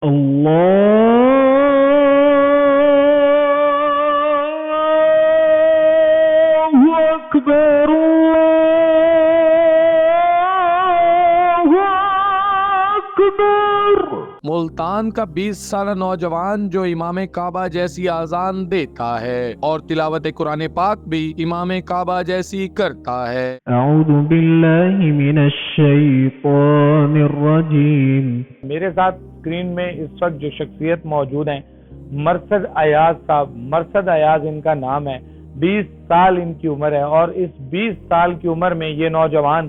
اللہ اکبر اللہ اکبر۔ ملتان کا 20 سالہ نوجوان جو امام کعبہ جیسی اذان دیتا ہے اور تلاوت قرآن پاک بھی امام کعبہ جیسی کرتا ہے۔ اعوذ باللہ من الشیطان الرجیم۔ میرے ساتھ اسکرین میں اس وقت جو شخصیت موجود ہیں مرشد ایاز صاحب، مرشد ایاز ان کا نام ہے، 20 سال ان کی عمر ہے، اور اس 20 سال کی عمر میں یہ نوجوان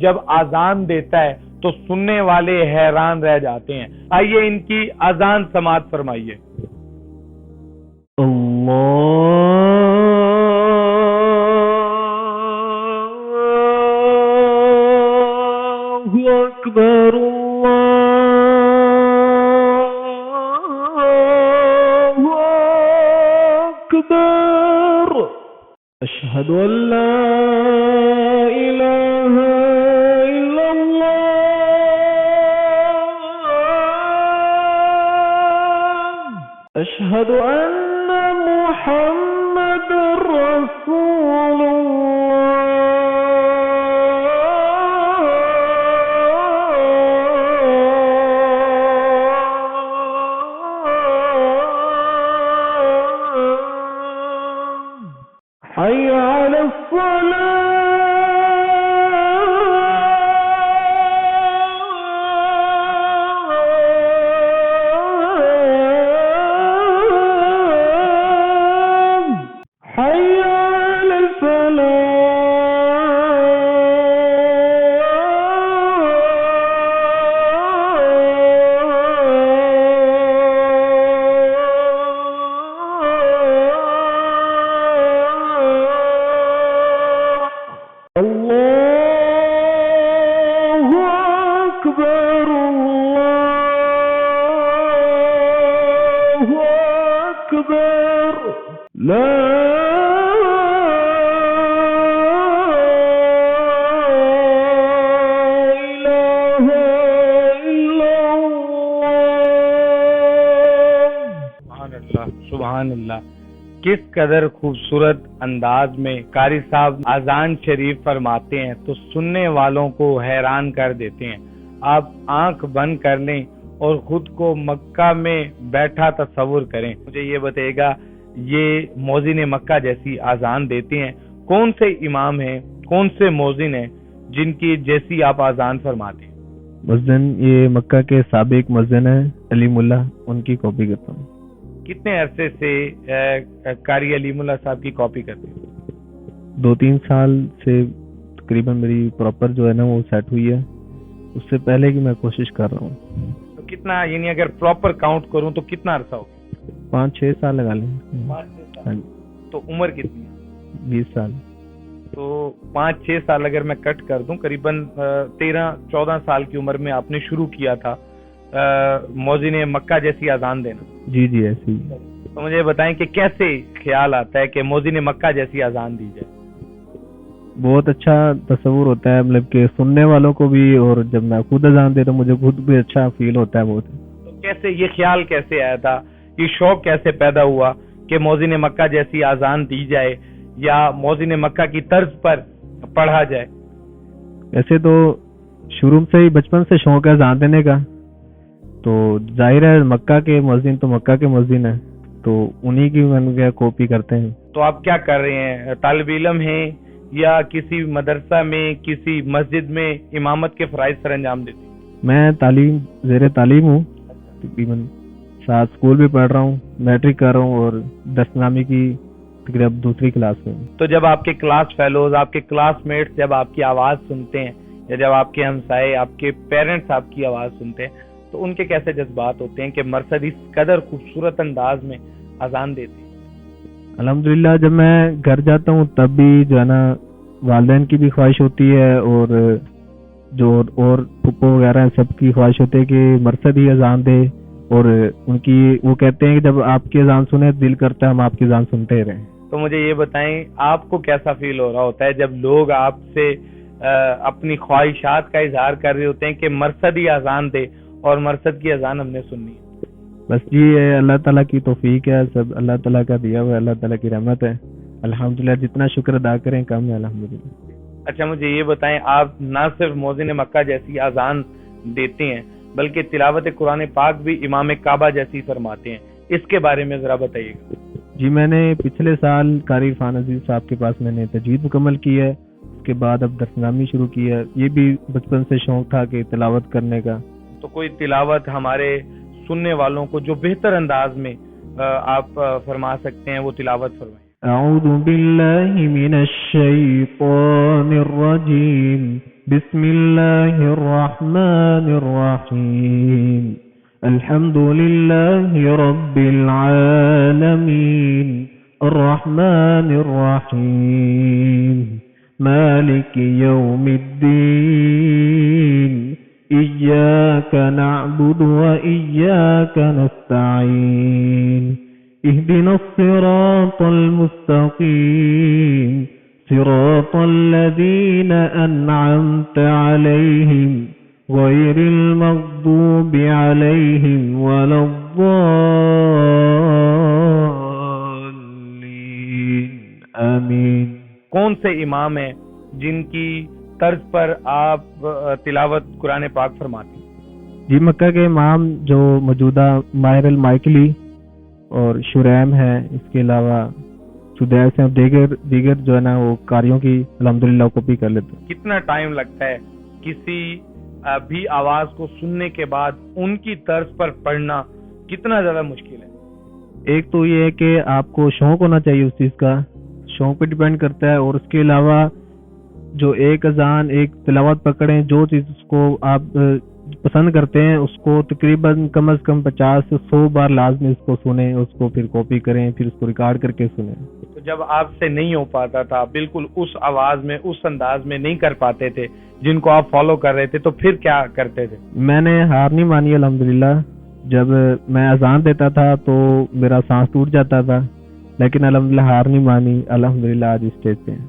جب اذان دیتا ہے تو سننے والے حیران رہ جاتے ہیں۔ آئیے ان کی اذان سماعت فرمائیے۔ اللہ اکبر اللہ اکبر۔ اشہد ان لا الہ الا اللہ، اشہد ان محمد رسول اللہ۔ حی علی الصلاة۔ سبحان اللہ، کس قدر خوبصورت انداز میں قاری صاحب اذان شریف فرماتے ہیں تو سننے والوں کو حیران کر دیتے ہیں۔ آپ آنکھ بند کر لیں اور خود کو مکہ میں بیٹھا تصور کریں۔ مجھے یہ بتائے گا، یہ مؤذن مکہ جیسی اذان دیتے ہیں، کون سے امام ہیں، کون سے مؤذن ہیں جن کی جیسی آپ اذان فرماتے ہیں؟ مؤذن یہ مکہ کے سابق مؤذن ہیں علیم اللہ، ان کی کاپی کرتا ہوں۔ کتنے عرصے سے قاری علیم اللہ صاحب کی کاپی کرتے ہیں؟ 2-3 سال سے تقریباً میری پراپر جو ہے نا وہ سیٹ ہوئی ہے، اس سے پہلے کی میں کوشش کر رہا ہوں۔ تو کتنا، یعنی اگر پراپر کاؤنٹ کروں تو کتنا عرصہ ہوگا؟ 5-6 سال لگا لیں۔ 5-6 سال۔ تو عمر کتنی ہے؟ 20 سال۔ تو 5-6 سال اگر میں کٹ کر دوں، قریباً 13-14 سال کی عمر میں آپ نے شروع کیا تھا مؤذن مکہ جیسی اذان دینا؟ جی جی ایسی۔ تو مجھے بتائیں کہ کیسے خیال آتا ہے کہ مؤذن مکہ جیسی اذان دی جائے؟ بہت اچھا تصور ہوتا ہے، مطلب کہ سننے والوں کو بھی، اور جب میں خود اذان دیتا ہوں مجھے خود بھی اچھا فیل ہوتا ہے بہت۔ تو کیسے یہ خیال کیسے آیا تھا، یہ شوق کیسے پیدا ہوا کہ مؤذن مکہ جیسی اذان دی جائے یا مؤذن مکہ کی طرز پر پڑھا جائے؟ ایسے تو شروع سے ہی بچپن سے شوق ہے اذان دینے کا، تو ظاہر ہے مکہ کے مؤذن تو مکہ کے مؤذن ہیں، تو انہی کی میں نے کاپی کرتے ہیں۔ تو آپ کیا کر رہے ہیں، طالب علم ہیں یا کسی مدرسہ میں کسی مسجد میں امامت کے فرائض سر انجام دیتے ہیں؟ میں زیر تعلیم ہوں، تقریباً 7 اسکول بھی پڑھ رہا ہوں، میٹرک کر رہا ہوں اور 10 نامی کی تقریباً 2ری کلاس میں۔ تو جب آپ کے کلاس فیلوز، آپ کے کلاس میٹس جب آپ کی آواز سنتے ہیں، یا جب آپ کے ہمسائے، آپ کے پیرنٹس آپ کی آواز سنتے ہیں، تو ان کے کیسے جذبات ہوتے ہیں کہ مرشد اس قدر خوبصورت انداز میں اذان دیتے ہیں؟ الحمدللہ جب میں گھر جاتا ہوں تب بھی جو ہے نا والدین کی بھی خواہش ہوتی ہے، اور جو اور پھپھو وغیرہ ہیں سب کی خواہش ہوتی ہے کہ مرشد ہی اذان دے، اور ان کی وہ کہتے ہیں کہ جب آپ کی اذان سنیں دل کرتا ہے ہم آپ کی اذان سنتے ہی رہیں۔ تو مجھے یہ بتائیں، آپ کو کیسا فیل ہو رہا ہوتا ہے جب لوگ آپ سے اپنی خواہشات کا اظہار کر رہے ہوتے ہیں کہ مرشد ہی اذان دے اور مرشد کی اذان ہم نے سننی ہے؟ بس یہ اللہ تعالیٰ کی توفیق ہے، سب اللہ تعالیٰ کا دیا ہوا ہے، اللہ تعالیٰ کی رحمت ہے، الحمدللہ جتنا شکر ادا کریں کم ہے الحمدللہ۔ اچھا مجھے یہ بتائیں، آپ نہ صرف مؤذن مکہ جیسی اذان دیتے ہیں بلکہ تلاوت قرآن پاک بھی امام کعبہ جیسی فرماتے ہیں، اس کے بارے میں ذرا بتائیے گا۔ جی میں نے پچھلے سال قاری عرفان عزیز صاحب کے پاس میں نے تجوید مکمل کی ہے، اس کے بعد اب درسنامی شروع کی ہے، یہ بھی بچپن سے شوق تھا کہ تلاوت کرنے کا۔ تو کوئی تلاوت ہمارے سننے والوں کو جو بہتر انداز میں آپ فرما سکتے ہیں وہ تلاوت فرمائیں۔ اعوذ باللہ من الشیطان الرجیم، بسم اللہ الرحمن الرحیم، الحمد للہ رب العالمین، الرحمن الرحیم، مالک یوم الدین، إياك نعبد وإياك نستعين، اهدنا الصراط المستقيم، صراط الذين أنعمت عليهم غير المغضوب عليهم ولا الضالين، آمين۔ کون سے امام ہیں جن کی طرز پر آپ تلاوت قرآن پاک فرماتے ہیں؟ جی مکہ کے امام جو موجودہ ماہر المائکلی اور شریم ہے، اس کے علاوہ سدیس ہیں، دیگر جو ہے نا وہ قاریوں کی الحمدللہ کاپی کر لیتے ہیں۔ کتنا ٹائم لگتا ہے کسی بھی آواز کو سننے کے بعد ان کی طرز پر پڑھنا، کتنا زیادہ مشکل ہے؟ ایک تو یہ ہے کہ آپ کو شوق ہونا چاہیے اس چیز کا، شوق پہ ڈیپینڈ کرتا ہے، اور اس کے علاوہ جو ایک اذان ایک تلاوت پکڑیں، جو چیز اس کو آپ پسند کرتے ہیں اس کو تقریباً کم از کم 50 سے 100 بار لازمی اس کو سنیں، اس کو پھر کاپی کریں، پھر اس کو ریکارڈ کر کے سنیں۔ تو جب آپ سے نہیں ہو پاتا تھا، بالکل اس آواز میں اس انداز میں نہیں کر پاتے تھے جن کو آپ فالو کر رہے تھے، تو پھر کیا کرتے تھے؟ میں نے ہار نہیں مانی الحمدللہ، جب میں اذان دیتا تھا تو میرا سانس ٹوٹ جاتا تھا، لیکن الحمدللہ ہار نہیں مانی، الحمدللہ آج اس اسٹیج پہ ہیں۔